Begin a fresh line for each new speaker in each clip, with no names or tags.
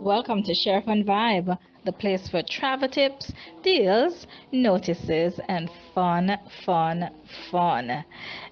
Welcome to Sheri-Fun Vibe, the place for travel tips, deals, notices, and fun, fun, fun.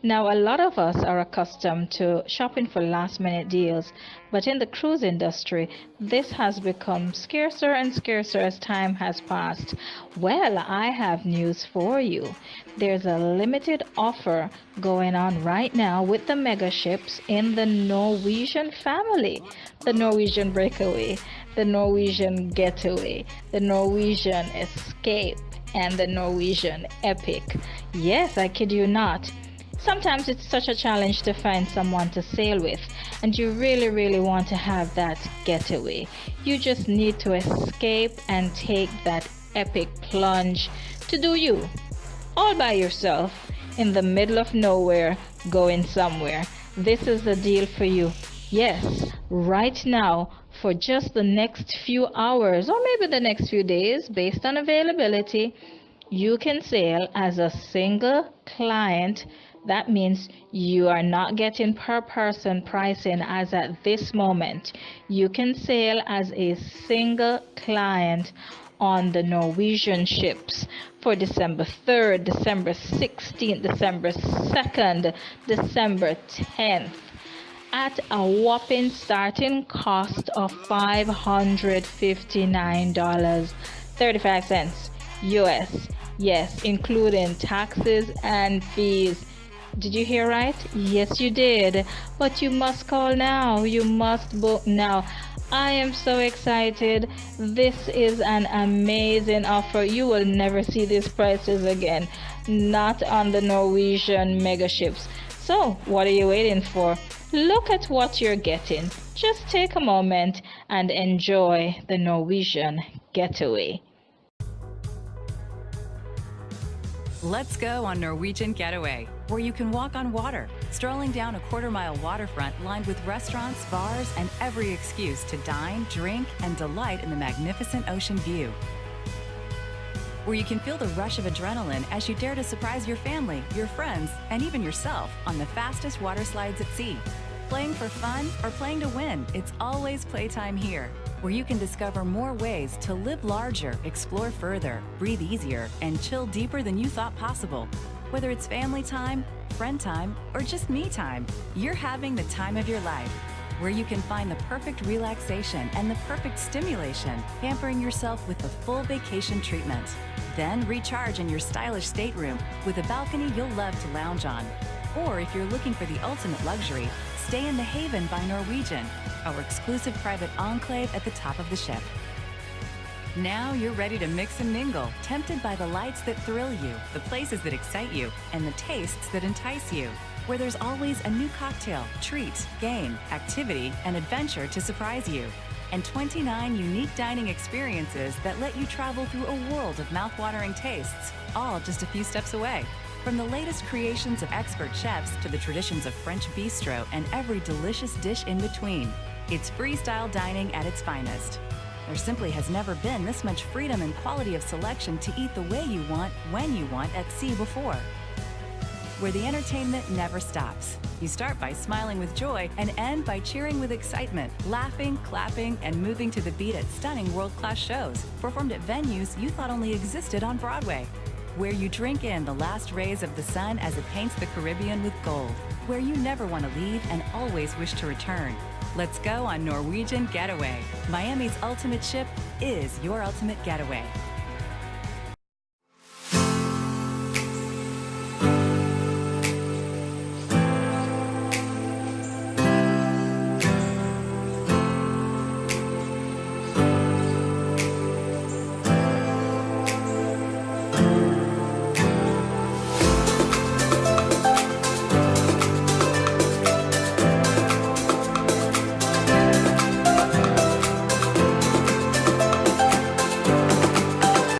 Now, a lot of us are accustomed to shopping for last minute deals, but in the cruise industry, this has become scarcer and scarcer as time has passed. Well, I have news for you. There's a limited offer going on right now with the mega ships in the Norwegian family, the Norwegian Breakaway, the Norwegian Getaway, the Norwegian Escape, and the Norwegian Epic. Yes, I kid you not. Sometimes it's such a challenge to find someone to sail with, and you really want to have that getaway. You just need to escape and take that epic plunge to do you, all by yourself, in the middle of nowhere, going somewhere. This is the deal for you. Yes, right now, for just the next few hours or maybe the next few days, based on availability, you can sail as a single client. That means you are not getting per person pricing as at this moment. You can sail as a single client on the Norwegian ships for December 3rd, December 16th, December 2nd, December 10th at a whopping starting cost of $559.35 US. Yes, including taxes and fees. Did you hear right? Yes, you did. But you must call now. You must book now. I am so excited. This is an amazing offer. You will never see these prices again. Not on the Norwegian mega ships. So, what are you waiting for? Look at what you're getting. Just take a moment and enjoy the Norwegian Getaway.
Let's go on Norwegian Getaway, where you can walk on water, strolling down a quarter-mile waterfront lined with restaurants, bars, and every excuse to dine, drink, and delight in the magnificent ocean view. Where you can feel the rush of adrenaline as you dare to surprise your family, your friends, and even yourself on the fastest water slides at sea. Playing for fun or playing to win, it's always playtime here, where you can discover more ways to live larger, explore further, breathe easier, and chill deeper than you thought possible. Whether it's family time, friend time, or just me time, you're having the time of your life, where you can find the perfect relaxation and the perfect stimulation, pampering yourself with the full vacation treatment. Then recharge in your stylish stateroom with a balcony you'll love to lounge on. Or if you're looking for the ultimate luxury, stay in the Haven by Norwegian, our exclusive private enclave at the top of the ship. Now you're ready to mix and mingle, tempted by the lights that thrill you, the places that excite you, and the tastes that entice you, where there's always a new cocktail, treat, game, activity, and adventure to surprise you, and 29 unique dining experiences that let you travel through a world of mouth-watering tastes, all just a few steps away. From the latest creations of expert chefs to the traditions of French bistro and every delicious dish in between, it's freestyle dining at its finest. There simply has never been this much freedom and quality of selection to eat the way you want, when you want at sea before. Where the entertainment never stops. You start by smiling with joy and end by cheering with excitement, laughing, clapping, and moving to the beat at stunning world-class shows, performed at venues you thought only existed on Broadway. Where you drink in the last rays of the sun as it paints the Caribbean with gold. Where you never want to leave and always wish to return. Let's go on Norwegian Getaway. Miami's ultimate ship is your ultimate getaway.